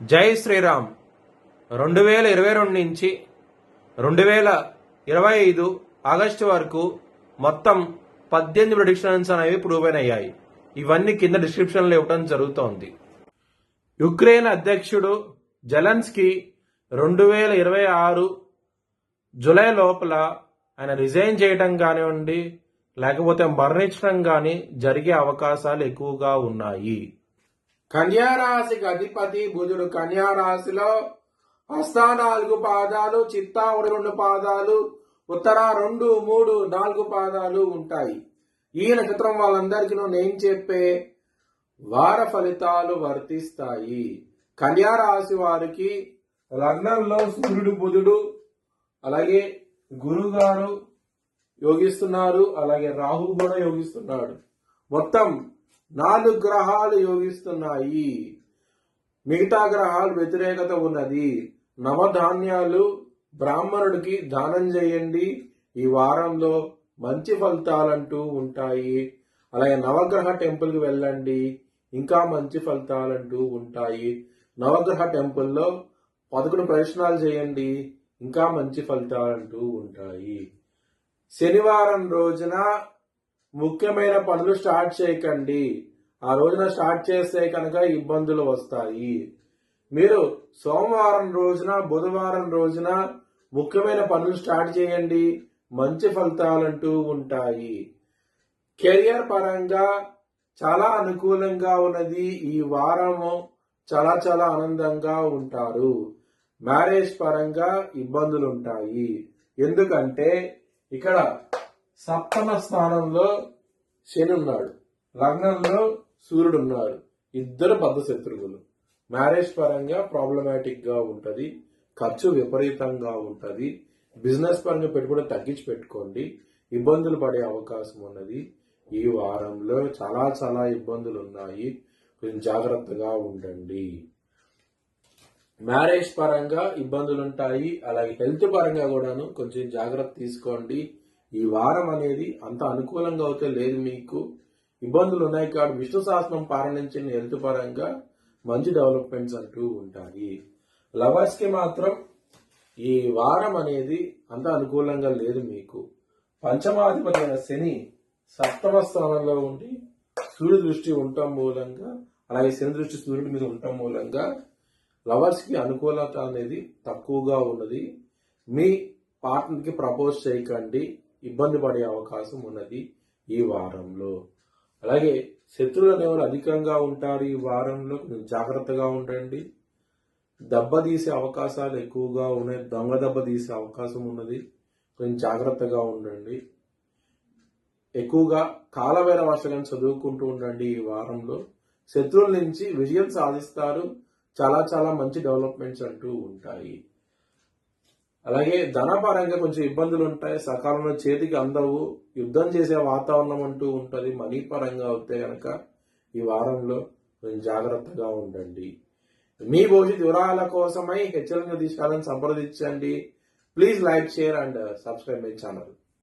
జై శ్రీరామ్. 2022 నుంచి 2025 ఆగస్టు వరకు మొత్తం 18 ప్రెడిక్షన్స్ అనేవి ప్రూవ్ అయ్యాయి. ఇవన్నీ కింద డిస్క్రిప్షన్లో ఇవ్వడం జరుగుతోంది. యుక్రెయిన్ అధ్యక్షుడు జెలెన్స్కీ 2026 జూలై లోపల ఆయన రిజైన్ చేయడం కానివ్వండి, లేకపోతే మరణించడం కానీ జరిగే అవకాశాలు ఎక్కువగా ఉన్నాయి. కన్యారాశికి అధిపతి బుధుడు. కన్యారాశిలో హస్త 4 పాదాలు, చిత్తా 2 పాదాలు, ఉత్తర 2, 3, 4 పాదాలు ఉంటాయి. ఈ నక్షత్రం వాళ్ళందరికీ నేను చెప్పే వార ఫలితాలు వర్తిస్తాయి. కన్యారాశి వారికి లగ్నంలో సూర్యుడు, బుధుడు, అలాగే గురువు గారు యోగిస్తున్నారు, అలాగే రాహు కూడా యోగిస్తున్నాడు. మొత్తం 4 గ్రహాలు యోగిస్తున్నాయి. మిగతా గ్రహాలు వ్యతిరేకత ఉన్నది. నవధాన్యాలు బ్రాహ్మణుడికి దానం చేయండి. ఈ వారంలో మంచి ఫలితాలంటూ ఉంటాయి. అలాగే నవగ్రహ టెంపుల్కి వెళ్ళండి, ఇంకా మంచి ఫలితాలంటూ ఉంటాయి. నవగ్రహ టెంపుల్లో 11 ప్రదక్షిణాలు చేయండి, ఇంకా మంచి ఫలితాలంటూ ఉంటాయి. శనివారం రోజున ముఖ్యమైన పనులు స్టార్ట్ చేయకండి. ఆ రోజున స్టార్ట్ చేస్తే కనుక ఇబ్బందులు వస్తాయి. మీరు సోమవారం రోజున, బుధవారం రోజున ముఖ్యమైన పనులు స్టార్ట్ చేయండి, మంచి ఫలితాలంటూ ఉంటాయి. కెరియర్ పరంగా చాలా అనుకూలంగా ఉన్నది. ఈ వారము చాలా చాలా ఆనందంగా ఉంటారు. మ్యారేజ్ పరంగా ఇబ్బందులు ఉంటాయి. ఎందుకంటే ఇక్కడ సప్తమ స్థానంలో శని ఉన్నాడు, లగ్నంలో సూర్యుడు ఉన్నాడు. ఇద్దరు బద్ధ శత్రువులు. మ్యారేజ్ పరంగా ప్రాబ్లమాటిక్ గా ఉంటది, ఖర్చు విపరీతంగా ఉంటది. బిజినెస్ పరంగా పెట్టుబడి తగ్గించి పెట్టుకోండి, ఇబ్బందులు పడే అవకాశం ఉన్నది. ఈ వారంలో చాలా చాలా ఇబ్బందులు ఉన్నాయి, కొంచెం జాగ్రత్తగా ఉండండి. మ్యారేజ్ పరంగా ఇబ్బందులు ఉంటాయి, అలాగే హెల్త్ పరంగా కూడాను కొంచెం జాగ్రత్త తీసుకోండి. ఈ వారం అనేది అంత అనుకూలంగా అయితే లేదు, మీకు ఇబ్బందులు ఉన్నాయి. కాబట్టి విష్ణు సహస్రం పారాయణించిన హెల్త్ పరంగా మంచి డెవలప్మెంట్స్ అంటూ ఉంటాయి. లవర్స్ కి మాత్రం ఈ వారం అనేది అంత అనుకూలంగా లేదు మీకు. పంచమాధిపతి అయిన శని సప్తమ స్థానంలో ఉండి సూర్యుడి దృష్టి ఉండటం మూలంగా, అలాగే శని దృష్టి సూర్యుడి మీద ఉండటం మూలంగా లవర్స్ కి అనుకూలత అనేది తక్కువగా ఉన్నది. మీ పార్ట్నర్ కి ప్రపోజ్ చేయకండి, ఇబ్బంది పడే అవకాశం ఉన్నది ఈ వారంలో. అలాగే శత్రువులు అనేవారు అధికంగా ఉంటారు. ఈ వారంలో కొంచెం జాగ్రత్తగా ఉండండి. దెబ్బతీసే అవకాశాలు ఎక్కువగా ఉన్నాయి, దొంగ దెబ్బ తీసే అవకాశం ఉన్నది. కొంచెం జాగ్రత్తగా ఉండండి. ఎక్కువగా కాలవేర వర్షాలను చదువుకుంటూ ఉండండి. ఈ వారంలో శత్రువుల నుంచి విజయం సాధిస్తారు. చాలా చాలా మంచి డెవలప్మెంట్స్ అంటూ ఉంటాయి. అలాగే ధనపరంగా కొంచెం ఇబ్బందులు ఉంటాయి, సకాలంలో చేతికి అందవు, యుద్ధం చేసే వాతావరణం అంటూ ఉంటుంది. మనీ పరంగా అవుతే కనుక ఈ వారంలో కొంచెం జాగ్రత్తగా ఉండండి. మీ భవిష్యత్ వివరాల కోసమై హెచ్చరిక తీసుకోవాలని సంప్రదించండి. Please like, share and subscribe my channel.